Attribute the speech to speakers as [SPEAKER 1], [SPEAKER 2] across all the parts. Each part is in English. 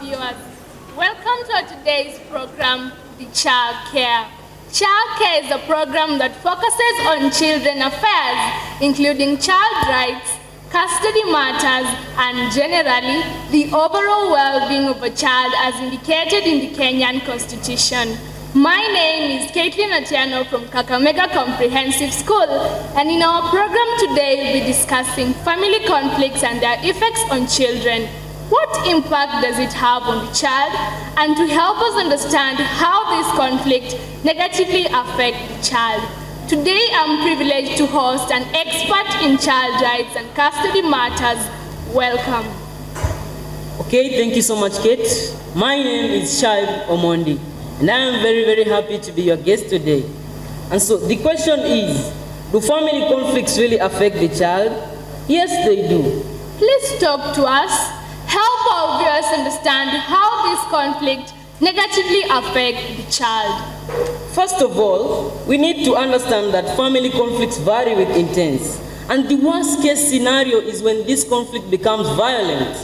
[SPEAKER 1] viewers. Welcome to today's program, The Child Care. Child Care is a program that focuses on children affairs, including child rights, custody matters, and generally, the overall well-being of a child as indicated in the Kenyan Constitution. My name is Caitlin Atiano from Kakamega Comprehensive School, and in our program today, we'll be discussing family conflicts and their effects on children. What impact does it have on the child? And to help us understand how this conflict negatively affects the child. Today, I'm privileged to host an expert in child rights and custody matters. Welcome.
[SPEAKER 2] Okay, thank you so much, Kate. My name is Shaib Omondi, and I am very happy to be your guest today. And so the question is, do family conflicts really affect the child? Yes, they do.
[SPEAKER 1] Please talk to us. Help our viewers understand how this conflict negatively affects the child.
[SPEAKER 2] First of all, we need to understand that family conflicts vary with intent. And the worst case scenario is when this conflict becomes violent.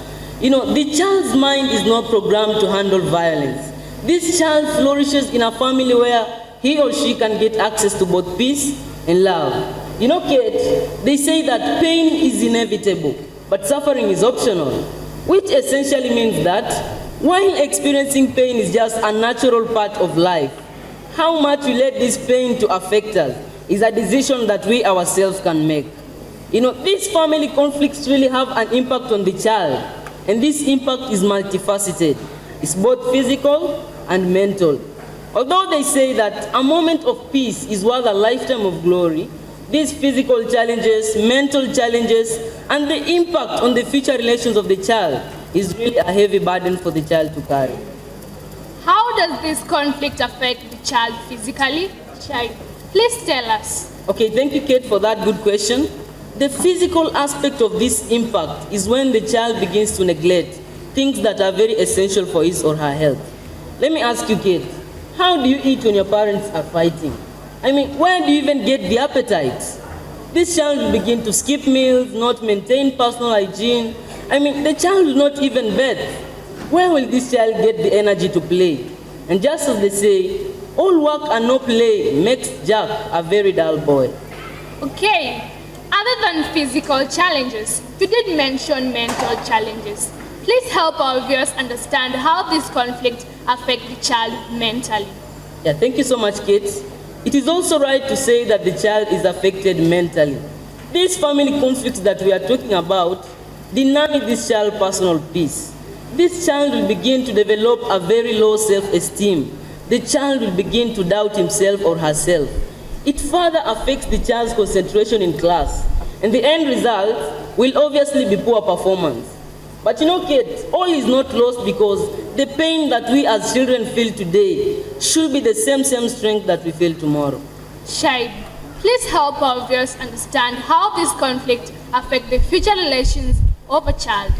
[SPEAKER 2] The child's mind is not programmed to handle violence. This child flourishes in a family where he or she can get access to both peace and love. Kate, they say that pain is inevitable, but suffering is optional, which essentially means that while experiencing pain is just a natural part of life, how much we let this pain to affect us is a decision that we ourselves can make. These family conflicts really have an impact on the child, and this impact is multifaceted. It's both physical and mental. Although they say that a moment of peace is worth a lifetime of glory, these physical challenges, mental challenges, and the impact on the future relations of the child is really a heavy burden for the child to carry.
[SPEAKER 1] How does this conflict affect the child physically? Child, please tell us.
[SPEAKER 2] Okay, thank you, Kate, for that good question. The physical aspect of this impact is when the child begins to neglect things that are very essential for his or her health. Let me ask you, Kate, how do you eat when your parents are fighting? Where do you even get the appetite? This child will begin to skip meals, not maintain personal hygiene. The child will not even bathe. Where will this child get the energy to play? And just as they say, all work and no play makes Jack a very dull boy.
[SPEAKER 1] Okay, other than physical challenges, you did mention mental challenges. Please help our viewers understand how this conflict affects the child mentally.
[SPEAKER 2] Yeah, thank you so much, Kate. It is also right to say that the child is affected mentally. These family conflicts that we are talking about deny this child personal peace. This child will begin to develop a very low self-esteem. The child will begin to doubt himself or herself. It further affects the child's concentration in class, and the end result will obviously be poor performance. But Kate, all is not lost because the pain that we as children feel today should be the same strength that we feel tomorrow.
[SPEAKER 1] Shaib, please help our viewers understand how this conflict affects the future relations of a child.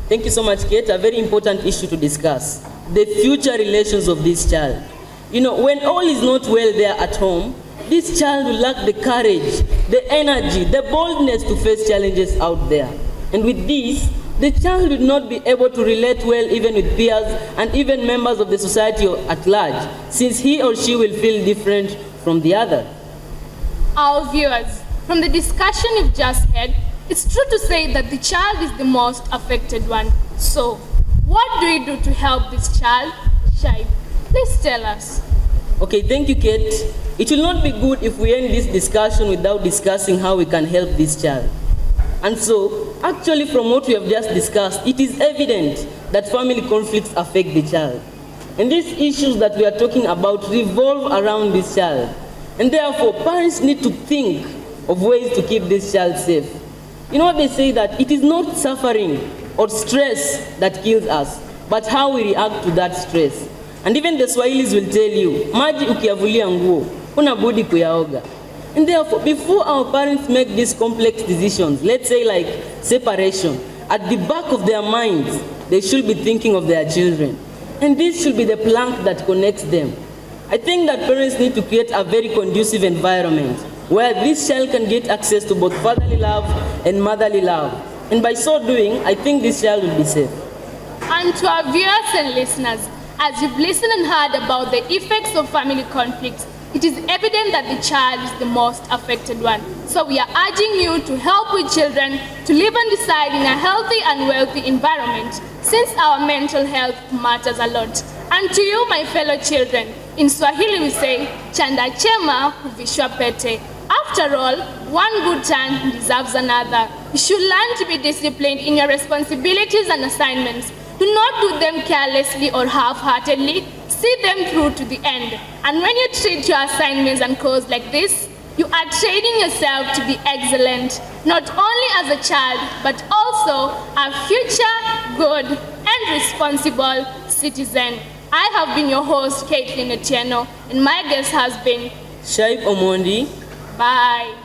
[SPEAKER 2] Thank you so much, Kate. A very important issue to discuss. The future relations of this child. When all is not well there at home, this child will lack the courage, the energy, the boldness to face challenges out there. And with this, the child will not be able to relate well even with peers and even members of the society at large, since he or she will feel different from the other.
[SPEAKER 1] Our viewers, from the discussion you've just had, it's true to say that the child is the most affected one. So, what do we do to help this child? Shaib, please tell us.
[SPEAKER 2] Okay, thank you, Kate. It will not be good if we end this discussion without discussing how we can help this child. And so, actually from what we have just discussed, it is evident that family conflicts affect the child. And these issues that we are talking about revolve around this child. And therefore, parents need to think of ways to keep this child safe. They say that it is not suffering or stress that kills us, but how we react to that stress. And even the Swahilis will tell you, maji ukiyavulia nguo, huna budi kuyaoga. And therefore, before our parents make these complex decisions, let's say like separation, at the back of their minds, they should be thinking of their children. And this should be the plank that connects them. I think that parents need to create a very conducive environment where this child can get access to both fatherly love and motherly love. And by so doing, I think this child will be safe.
[SPEAKER 1] And to our viewers and listeners, as you've listened and heard about the effects of family conflicts, it is evident that the child is the most affected one. So we are urging you to help with children to live and decide in a healthy and wealthy environment, since our mental health matters a lot. And to you, my fellow children, in Swahili we say, chanda chema huvishwa pete. After all, one good turn deserves another. You should learn to be disciplined in your responsibilities and assignments. Do not do them carelessly or half-heartedly. See them through to the end. And when you treat your assignments and course like this, you are training yourself to be excellent, not only as a child, but also a future, good, and responsible citizen. I have been your host, Caitlin Etieno, and my guest has been
[SPEAKER 2] Shaib Omondi.
[SPEAKER 1] Bye.